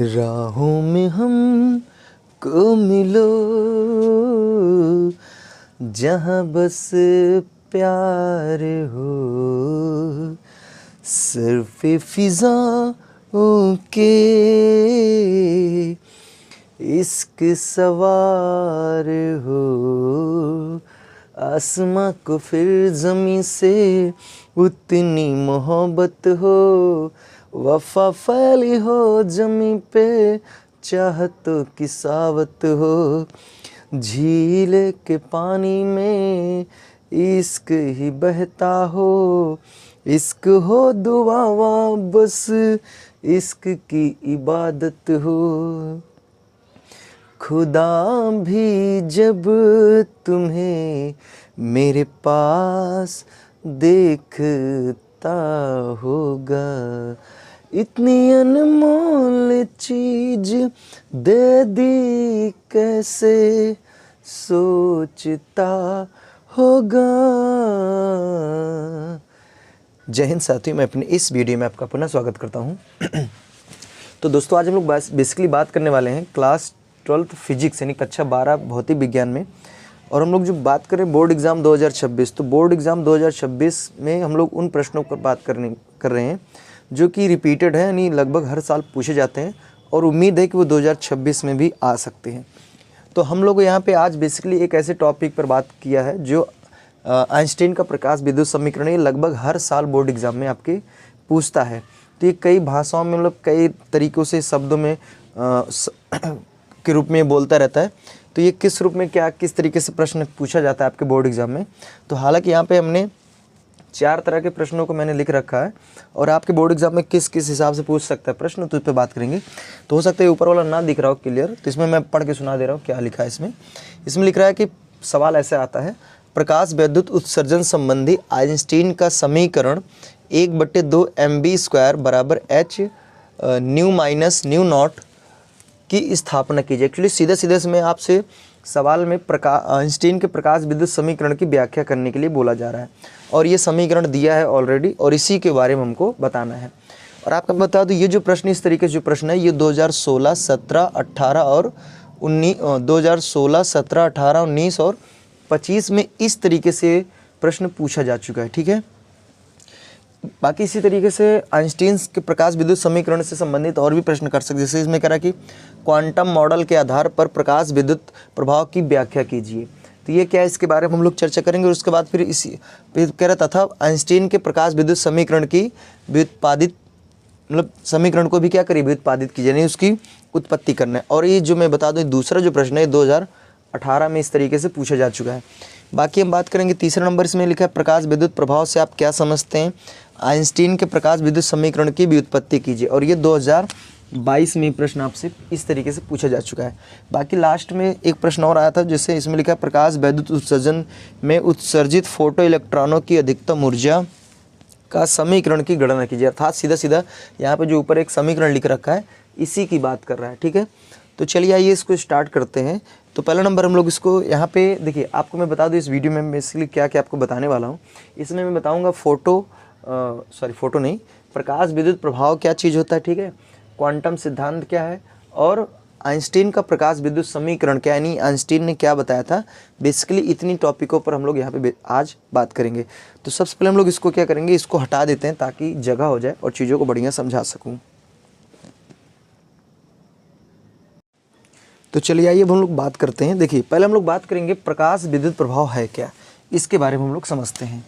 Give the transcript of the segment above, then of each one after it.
राहों में हम को मिलो जहाँ बस प्यार हो, सिर्फ फिजाओं के इश्क सवार हो, आसमां को फिर ज़मीं से उतनी मोहब्बत हो, वफा फैली हो ज़मीं पे चाहतों की सावत हो, झील के पानी में इश्क ही बहता हो, इश्क हो दुआवा बस इश्क की इबादत हो, खुदा भी जब तुम्हें मेरे पास देखता होगा, इतनी अनमोल चीज दे दी कैसे सोचता होगा। जय हिंद साथियों, मैं अपने इस वीडियो में आपका पुनः स्वागत करता हूं। तो दोस्तों, आज हम लोग बेसिकली बात करने वाले हैं क्लास 12th फिजिक्स यानी कक्षा 12 भौतिक विज्ञान में। और हम लोग जो बात करें बोर्ड एग्ज़ाम 2026, तो बोर्ड एग्ज़ाम 2026 में हम लोग उन प्रश्नों पर बात कर रहे हैं जो कि रिपीटेड है, यानी लगभग हर साल पूछे जाते हैं और उम्मीद है कि वो 2026 में भी आ सकते हैं। तो हम लोग यहाँ पे आज बेसिकली एक ऐसे टॉपिक पर बात किया है जो आइंस्टीन का प्रकाश विद्युत समीकरण, ये लगभग हर साल बोर्ड एग्ज़ाम में आपके पूछता है। तो ये कई भाषाओं में, मतलब कई तरीक़ों से शब्दों में के रूप में बोलता रहता है। तो ये किस रूप में किस तरीके से प्रश्न पूछा जाता है आपके बोर्ड एग्ज़ाम में। तो हालांकि यहाँ पे हमने 4 तरह के प्रश्नों को मैंने लिख रखा है और आपके बोर्ड एग्ज़ाम में किस किस हिसाब से पूछ सकता है प्रश्न, तो इस पर बात करेंगे। तो हो सकता है ऊपर वाला ना दिख रहा हो क्लियर, तो इसमें मैं पढ़ के सुना दे रहा हूँ क्या लिखा है इसमें लिख रहा है कि सवाल ऐसे आता है, प्रकाश विद्युत उत्सर्जन संबंधी आइंस्टीन का समीकरण 1/2 mv² बराबर h new minus new not की स्थापना कीजिए। एक्चुअली सीधे सीधे इसमें आपसे सवाल में आइंस्टीन के प्रकाश विद्युत समीकरण की व्याख्या करने के लिए बोला जा रहा है और ये समीकरण दिया है ऑलरेडी और इसी के बारे में हमको बताना है। और आपको बता दूं, ये जो प्रश्न इस तरीके से जो प्रश्न है ये 2016, 17, 18 और 19 और 25 में इस तरीके से प्रश्न पूछा जा चुका है। ठीक है, बाकी इसी तरीके से आइंस्टीन के प्रकाश विद्युत समीकरण से संबंधित और भी प्रश्न कर सकते हैं। जैसे इसमें कह रहा है कि क्वांटम मॉडल के आधार पर प्रकाश विद्युत प्रभाव की व्याख्या कीजिए। तो ये क्या है, इसके बारे में हम लोग चर्चा करेंगे। और उसके बाद फिर कह रहा तथा आइंस्टीन के प्रकाश विद्युत समीकरण की व्युत्पादित, मतलब समीकरण को भी क्या करिए, व्युत्पादित कीजिए, यानी उसकी उत्पत्ति करना है। और ये जो मैं बता दूँ, दूसरा जो प्रश्न है 2018 में इस तरीके से पूछा जा चुका है। बाकी हम बात करेंगे तीसरा नंबर, इसमें लिखा है प्रकाश विद्युत प्रभाव से आप क्या समझते हैं, आइंस्टीन के प्रकाश विद्युत समीकरण की व्युत्पत्ति कीजिए। और ये 2022 में प्रश्न आपसे इस तरीके से पूछा जा चुका है। बाकी लास्ट में एक प्रश्न और आया था, जैसे इसमें लिखा है प्रकाश विद्युत उत्सर्जन में उत्सर्जित फोटो इलेक्ट्रॉनों की अधिकतम ऊर्जा का समीकरण की गणना कीजिए। अर्थात सीधा सीधा यहाँ पे जो ऊपर एक समीकरण लिख रखा है इसी की बात कर रहा है। ठीक है, तो चलिए आइए इसको स्टार्ट करते हैं। तो पहला नंबर हम लोग इसको यहाँ पे देखिए, आपको मैं बता दूँ इस वीडियो में बेसिकली क्या क्या आपको बताने वाला हूँ। इसमें मैं बताऊँगा फोटो नहीं, प्रकाश विद्युत प्रभाव क्या चीज़ होता है, ठीक है, क्वांटम सिद्धांत क्या है और आइंस्टीन का प्रकाश विद्युत समीकरण क्या, यानी आइंस्टीन ने क्या बताया था। बेसिकली इतनी टॉपिकों पर हम लोग यहाँ पे आज बात करेंगे। तो सबसे पहले हम लोग इसको क्या करेंगे, इसको हटा देते हैं ताकि जगह हो जाए और चीज़ों को बढ़िया समझा सकूँ। तो चलिए आइए अब हम लोग बात करते हैं। देखिए, पहले हम लोग बात करेंगे प्रकाश विद्युत प्रभाव है क्या, इसके बारे में हम लोग समझते हैं।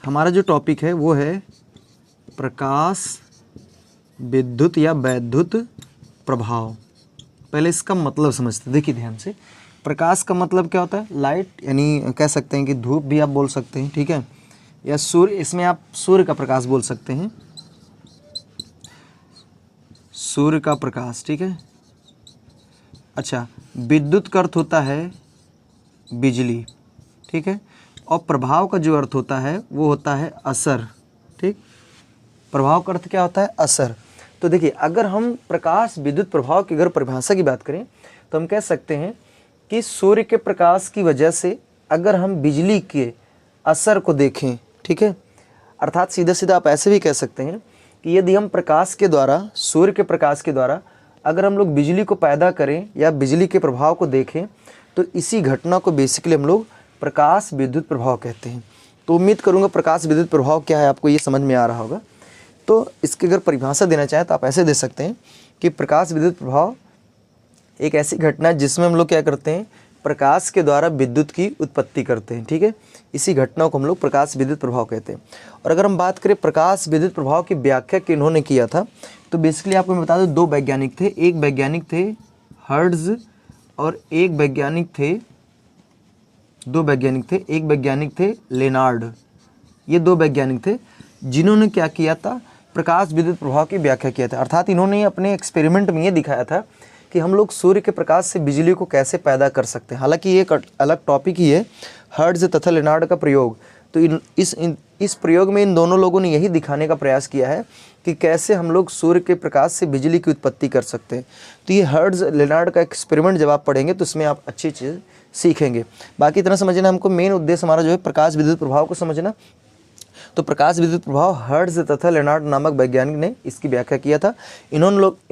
हमारा जो टॉपिक है वो है प्रकाश विद्युत या वैद्युत प्रभाव। पहले इसका मतलब समझते हैं। देखिए ध्यान से, प्रकाश का मतलब क्या होता है, लाइट, यानी कह सकते हैं कि धूप भी आप बोल सकते हैं, ठीक है, या सूर्य, इसमें आप सूर्य का प्रकाश बोल सकते हैं, सूर्य का प्रकाश, ठीक है। अच्छा, विद्युत का अर्थ होता है बिजली, ठीक है, और प्रभाव का जो अर्थ होता है वो होता है असर, ठीक। प्रभाव का अर्थ क्या होता है, असर। तो देखिए, अगर हम प्रकाश विद्युत प्रभाव की अगर परिभाषा की बात करें तो हम कह सकते हैं कि सूर्य के प्रकाश की वजह से अगर हम बिजली के असर को देखें, ठीक है, अर्थात सीधा सीधा आप ऐसे भी कह सकते हैं कि यदि हम प्रकाश के द्वारा, सूर्य के प्रकाश के द्वारा अगर हम लोग बिजली को पैदा करें या बिजली के प्रभाव को देखें तो इसी घटना को बेसिकली हम लोग प्रकाश विद्युत प्रभाव कहते हैं। तो उम्मीद करूँगा प्रकाश विद्युत प्रभाव क्या है आपको ये समझ में आ रहा होगा। तो इसकी अगर परिभाषा देना चाहें तो आप ऐसे दे सकते हैं कि प्रकाश विद्युत प्रभाव एक ऐसी घटना है जिसमें हम लोग क्या करते हैं, प्रकाश के द्वारा विद्युत की उत्पत्ति करते हैं। ठीक है, इसी घटना को हम लोग प्रकाश विद्युत प्रभाव कहते हैं। और अगर हम बात करें प्रकाश विद्युत प्रभाव की व्याख्या किन्होंने किया था, तो बेसिकली आपको मैं बता दूं दो वैज्ञानिक थे। एक वैज्ञानिक थे हर्ट्ज और एक वैज्ञानिक थे, दो वैज्ञानिक थे, एक वैज्ञानिक थे लेनार्ड। ये दो वैज्ञानिक थे जिन्होंने क्या किया था, प्रकाश विद्युत प्रभाव की व्याख्या किया था। अर्थात इन्होंने अपने एक्सपेरिमेंट में ये दिखाया था कि हम लोग सूर्य के प्रकाश से बिजली को कैसे पैदा कर सकते हैं। हालांकि ये एक अलग टॉपिक ही है, हर्ट्ज तथा लेनार्ड का प्रयोग। तो इस प्रयोग में इन दोनों लोगों ने यही दिखाने का प्रयास किया है कि कैसे हम लोग सूर्य के प्रकाश से बिजली की उत्पत्ति कर सकते हैं। तो ये हर्ट्ज लेनार्ड का एक्सपेरिमेंट जब आप पढ़ेंगे तो इसमें आप अच्छी चीज़ सीखेंगे। बाकी इतना समझना, हमको मेन उद्देश्य हमारा जो है प्रकाश विद्युत प्रभाव को समझना। तो प्रकाश विद्युत प्रभाव हर्ट्ज तथा लेनार्ड नामक वैज्ञानिक ने इसकी व्याख्या किया था। इन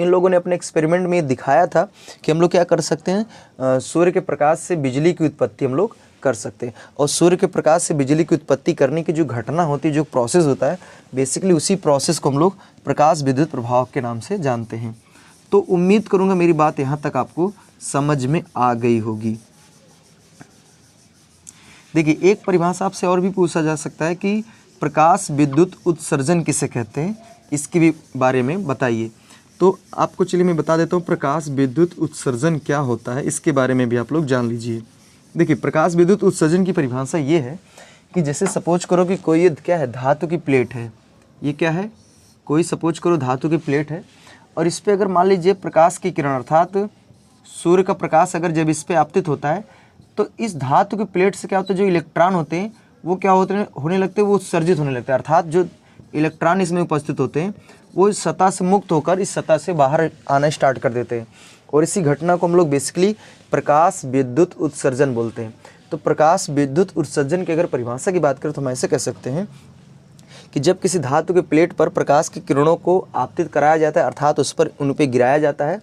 लोगों ने अपने एक्सपेरिमेंट में दिखाया था कि हम लोग क्या कर सकते हैं, सूर्य के प्रकाश से बिजली की उत्पत्ति हम लोग कर सकते हैं। और सूर्य के प्रकाश से बिजली की उत्पत्ति करने की जो घटना होती है, जो प्रोसेस होता है, बेसिकली उसी प्रोसेस को हम लोग प्रकाश विद्युत प्रभाव के नाम से जानते हैं। तो उम्मीद करूँगा मेरी बात यहाँ तक आपको समझ में आ गई होगी। देखिए, एक परिभाषा आपसे और भी पूछा जा सकता है कि प्रकाश विद्युत उत्सर्जन किसे कहते हैं, इसके भी बारे में बताइए। तो आपको चलिए मैं बता देता हूँ प्रकाश विद्युत उत्सर्जन क्या होता है, इसके बारे में भी आप लोग जान लीजिए। देखिए, प्रकाश विद्युत उत्सर्जन की परिभाषा ये है कि जैसे सपोज करो कि कोई ये क्या है, धातु की प्लेट है। ये क्या है, कोई सपोज करो धातु की प्लेट है और इस पर अगर मान लीजिए प्रकाश की किरण अर्थात सूर्य का प्रकाश अगर जब इस पर आपतित होता है तो इस धातु की प्लेट से क्या होता है, जो इलेक्ट्रॉन होते हैं वो क्या होने लगते हैं, वो उत्सर्जित होने लगते हैं। अर्थात जो इलेक्ट्रॉन इसमें उपस्थित होते हैं वो इस सतह से मुक्त होकर इस सतह से बाहर आना स्टार्ट कर देते हैं। और इसी घटना को हम लोग बेसिकली प्रकाश विद्युत उत्सर्जन बोलते हैं। तो प्रकाश विद्युत उत्सर्जन की अगर परिभाषा की बात करें तो हम ऐसे कह सकते हैं कि जब किसी धातु के प्लेट पर प्रकाश की किरणों को आपतित कराया जाता है, अर्थात उस पर उन पर गिराया जाता है,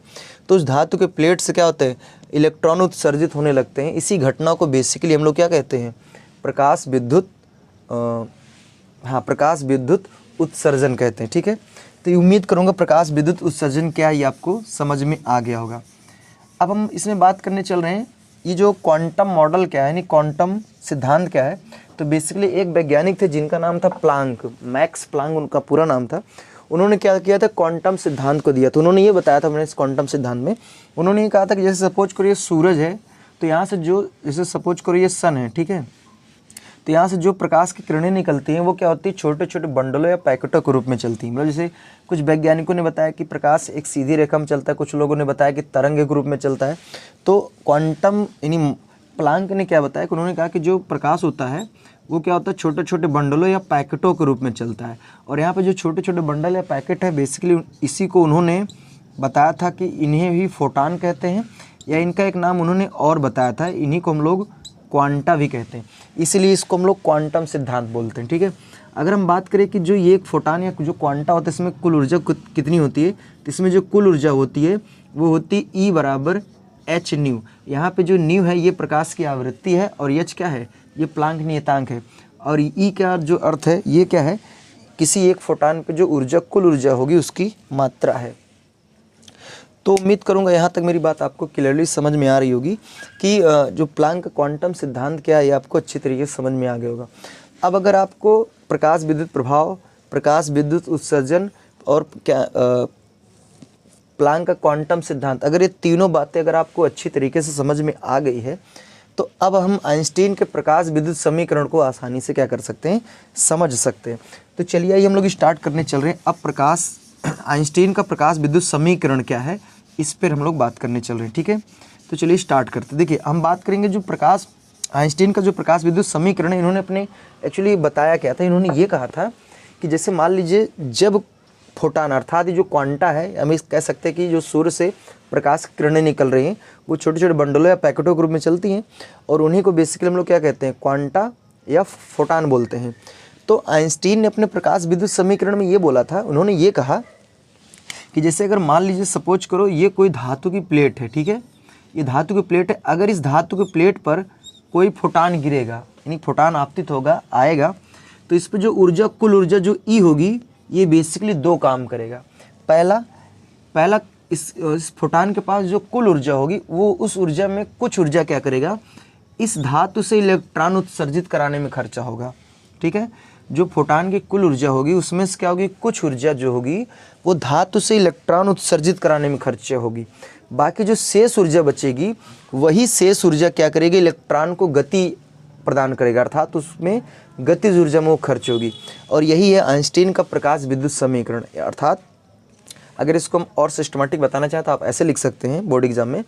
तो उस धातु के प्लेट से क्या होता है, इलेक्ट्रॉन उत्सर्जित होने लगते हैं। इसी घटना को बेसिकली हम लोग क्या कहते हैं, प्रकाश विद्युत प्रकाश विद्युत उत्सर्जन कहते हैं। ठीक है, तो ये उम्मीद करूँगा प्रकाश विद्युत उत्सर्जन क्या है ये आपको समझ में आ गया होगा। अब हम इसमें बात करने चल रहे हैं ये जो क्वांटम मॉडल क्या है, यानी क्वांटम सिद्धांत क्या है। तो बेसिकली एक वैज्ञानिक थे जिनका नाम था प्लांक, मैक्स प्लांक उनका पूरा नाम था। उन्होंने क्या किया था, क्वांटम सिद्धांत को दिया। तो उन्होंने ये बताया था, मैंने इस क्वांटम सिद्धांत में उन्होंने ये कहा था कि जैसे सपोज करो ये सूरज है, तो यहाँ से जो जैसे सपोज करो ये सन है, ठीक है, तो यहाँ से जो प्रकाश की किरणें निकलती हैं वो क्या होती है, छोटे छोटे बंडलों या पैकेटों के रूप में चलती हैं। मतलब जैसे कुछ वैज्ञानिकों ने बताया कि प्रकाश एक सीधी रेखा में चलता है, कुछ लोगों ने बताया कि तरंग के रूप में चलता है। तो क्वांटम यानी प्लांक ने क्या बताया कि उन्होंने कहा कि जो प्रकाश होता है वो क्या होता है, छोटे छोटे बंडलों या पैकेटों के रूप में चलता है। और यहाँ पर जो छोटे छोटे बंडल या पैकेट है बेसिकली इसी को उन्होंने बताया था कि इन्हें भी फोटान कहते हैं, या इनका एक नाम उन्होंने और बताया था, इन्हीं को हम लोग क्वांटा भी कहते हैं। इसीलिए इसको हम लोग क्वांटम सिद्धांत बोलते हैं। ठीक है, अगर हम बात करें कि जो ये एक फोटान या जो क्वांटा होता है इसमें कुल ऊर्जा कितनी होती है, तो इसमें जो कुल ऊर्जा होती है वो होती है E बराबर h न्यू। यहाँ पे जो न्यू है ये प्रकाश की आवृत्ति है और h क्या है, ये प्लांक नियतांक है। और E का जो अर्थ है ये क्या है, किसी एक फोटान पे जो ऊर्जा कुल ऊर्जा होगी उसकी मात्रा है। तो उम्मीद करूंगा यहाँ तक मेरी बात आपको क्लियरली समझ में आ रही होगी कि जो प्लांक क्वांटम सिद्धांत क्या है ये आपको अच्छी तरीके से समझ में आ गया होगा। अब अगर आपको प्रकाश विद्युत प्रभाव, प्रकाश विद्युत उत्सर्जन और क्या प्लांक का क्वांटम सिद्धांत, अगर ये तीनों बातें अगर आपको अच्छी तरीके से समझ में आ गई है तो अब हम आइंस्टीन के प्रकाश विद्युत समीकरण को आसानी से क्या कर सकते हैं, समझ सकते हैं। तो चलिए आइए हम लोग स्टार्ट करने चल रहे हैं। अब प्रकाश आइंस्टीन का प्रकाश विद्युत समीकरण क्या है इस पर हम लोग बात करने चल रहे हैं। ठीक है, तो चलिए स्टार्ट करते हैं। देखिए हम बात करेंगे जो प्रकाश आइंस्टीन का जो प्रकाश विद्युत समीकरण है, इन्होंने अपने एक्चुअली बताया क्या था, इन्होंने ये कहा था कि जैसे मान लीजिए जब फोटान अर्थात जो क्वांटा है, हम कह सकते हैं कि जो सूर्य से प्रकाश किरणें निकल रही हैं वो छोटे छोटे बंडलों या पैकेटों के रूप में चलती हैं और उन्हीं को बेसिकली हम लोग क्या कहते हैं, क्वांटा या फोटान बोलते हैं। तो आइंस्टीन ने अपने प्रकाश विद्युत समीकरण में ये बोला था, उन्होंने ये कहा कि जैसे अगर मान लीजिए सपोज करो ये कोई धातु की प्लेट है, ठीक है, ये धातु की प्लेट है, अगर इस धातु की प्लेट पर कोई फोटान गिरेगा यानी फोटान आपतित होगा आएगा, तो इस पर जो ऊर्जा कुल ऊर्जा जो ई होगी ये बेसिकली दो काम करेगा। पहला इस फोटान के पास जो कुल ऊर्जा होगी वो उस ऊर्जा में कुछ ऊर्जा क्या करेगा, इस धातु से इलेक्ट्रॉन उत्सर्जित कराने में खर्चा होगा, ठीक है। जो फोटान की कुल ऊर्जा होगी उसमें से क्या होगी, कुछ ऊर्जा जो होगी वो धातु से इलेक्ट्रॉन उत्सर्जित कराने में खर्चा होगी। बाकी जो शेष ऊर्जा बचेगी वही शेष ऊर्जा क्या करेगी, इलेक्ट्रॉन को गति प्रदान करेगा, अर्थात उसमें गतिज ऊर्जा में वो खर्च होगी। और यही है आइंस्टीन का प्रकाश विद्युत समीकरण। अर्थात अगर इसको हम और सिस्टमेटिक बताना चाहें तो आप ऐसे लिख सकते हैं बोर्ड एग्जाम में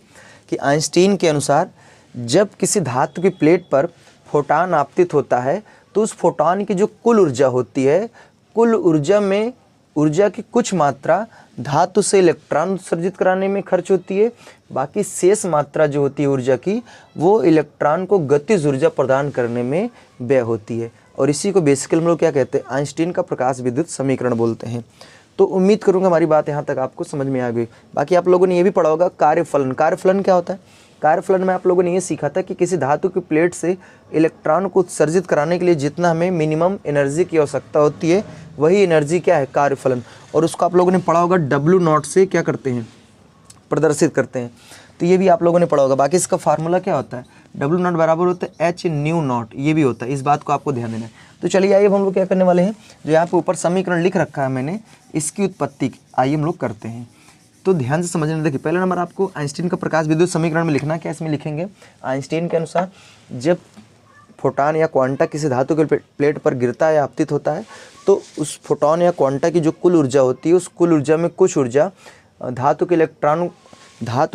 कि आइंस्टीन के अनुसार जब किसी धातु की प्लेट पर फोटान आपतित होता है तो उस फोटान की जो कुल ऊर्जा होती है, कुल ऊर्जा में ऊर्जा की कुछ मात्रा धातु से इलेक्ट्रॉन उत्सर्जित कराने में खर्च होती है, बाकी शेष मात्रा जो होती है ऊर्जा की वो इलेक्ट्रॉन को गतिज ऊर्जा प्रदान करने में व्यय होती है। और इसी को बेसिकली हम लोग क्या कहते हैं, आइंस्टीन का प्रकाश विद्युत समीकरण बोलते हैं। तो उम्मीद करूंगा हमारी बात यहाँ तक आपको समझ में आ गई। बाकी आप लोगों ने ये भी पढ़ा होगा कार्यफलन। कार्यफलन क्या होता है, कार्यफलन में आप लोगों ने ये सीखा था कि किसी धातु की प्लेट से इलेक्ट्रॉन को उत्सर्जित कराने के लिए जितना हमें मिनिमम एनर्जी की आवश्यकता होती है वही एनर्जी क्या है, कार्यफलन। और उसको आप लोगों ने पढ़ा होगा W0 से क्या करते हैं, प्रदर्शित करते हैं। तो ये भी आप लोगों ने पढ़ा होगा। बाकी इसका फार्मूला क्या होता है, W0 बराबर होता है h/μ0, ये भी होता है, इस बात को आपको ध्यान देना है। तो चलिए आइए अब हम लोग क्या करने वाले हैं, जो यहाँ पे ऊपर समीकरण लिख रखा है मैंने, इसकी उत्पत्ति आइए हम लोग करते हैं। तो ध्यान से समझने, देखिए पहला नंबर आपको आइंस्टीन का प्रकाश विद्युत समीकरण में लिखना क्या, इसमें लिखेंगे आइंस्टीन के अनुसार जब फोटान या क्वांटा किसी धातु के प्लेट पर गिरता है या आपतित होता है तो उस फोटोन या क्वांटा की जो कुल ऊर्जा होती है उस कुल ऊर्जा में कुछ ऊर्जा धातु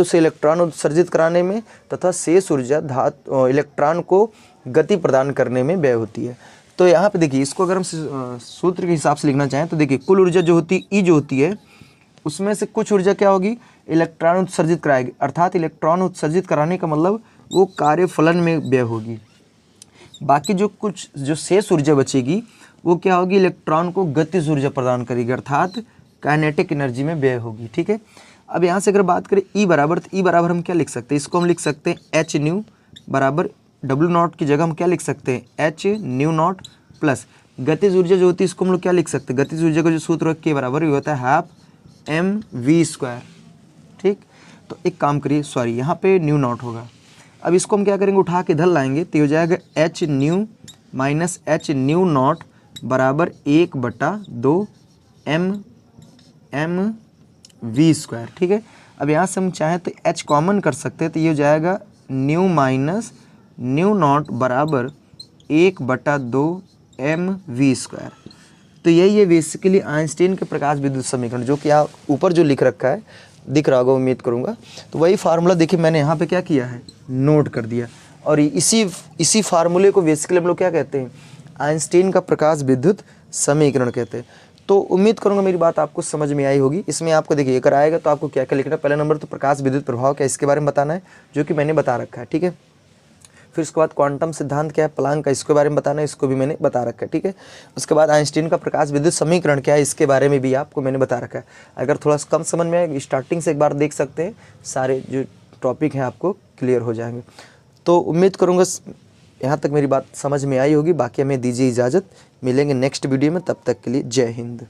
से इलेक्ट्रॉन उत्सर्जित कराने में तथा शेष ऊर्जा इलेक्ट्रॉन को गति प्रदान करने में व्यय होती है। तो यहाँ पे देखिए इसको अगर हम सूत्र के हिसाब से लिखना चाहें तो देखिए कुल ऊर्जा जो होती है ई जो होती है उसमें से कुछ ऊर्जा क्या होगी, इलेक्ट्रॉन उत्सर्जित कराएगी, अर्थात इलेक्ट्रॉन उत्सर्जित कराने का मतलब वो कार्यफलन में व्यय होगी। बाकी जो शेष ऊर्जा बचेगी वो क्या होगी, इलेक्ट्रॉन को गतिज ऊर्जा प्रदान करेगी, अर्थात काइनेटिक एनर्जी में व्यय होगी, ठीक है। अब यहाँ से अगर बात करें ई बराबर, तो ई बराबर हम क्या लिख सकते हैं, इसको हम लिख सकते हैं h/ν बराबर W0 की जगह हम क्या लिख सकते हैं h/ν0 प्लस गतिज ऊर्जा जो होती है इसको हम लोग क्या लिख सकते हैं, गतिज ऊर्जा का जो सूत्र है के बराबर होता है 12 mv², ठीक। तो एक काम करिए, सॉरी यहाँ पे ν0 होगा, अब इसको हम क्या करेंगे उठा के इधर लाएंगे तो हो जाएगा h/ν माइनस h/ν0 बराबर 1/2 mv², ठीक है। अब यहाँ से हम चाहें तो h कॉमन कर सकते हैं तो ये हो जाएगा न्यू माइनस ν0 बराबर 1/2 mv²। तो यही है बेसिकली आइंस्टीन के प्रकाश विद्युत समीकरण, जो कि आप ऊपर जो लिख रखा है दिख रहा होगा उम्मीद करूँगा। तो वही फार्मूला देखिए मैंने यहाँ पे क्या किया है, नोट कर दिया। और इसी फार्मूले को बेसिकली हम लोग क्या कहते हैं, आइंस्टीन का प्रकाश विद्युत समीकरण कहते हैं। तो उम्मीद करूंगा मेरी बात आपको समझ में आई होगी। इसमें आपको देखिए अगर आएगा तो आपको क्या क्या लिखना है, पहला नंबर तो प्रकाश विद्युत प्रभाव क्या इसके बारे में बताना है जो कि मैंने बता रखा है, ठीक है। फिर उसके बाद क्वांटम सिद्धांत क्या है, प्लांक का, इसके बारे में बताना है, इसको भी मैंने बता रखा है, ठीक है। उसके बाद आइंस्टीन का प्रकाश विद्युत समीकरण क्या है इसके बारे में भी आपको मैंने बता रखा है। अगर थोड़ा सा कम समझ में आए स्टार्टिंग से एक बार देख सकते हैं, सारे जो टॉपिक हैं आपको क्लियर हो जाएंगे। तो उम्मीद करूँगा यहाँ तक मेरी बात समझ में आई होगी। बाकी हमें दीजिए इजाज़त, मिलेंगे नेक्स्ट वीडियो में, तब तक के लिए जय हिंद।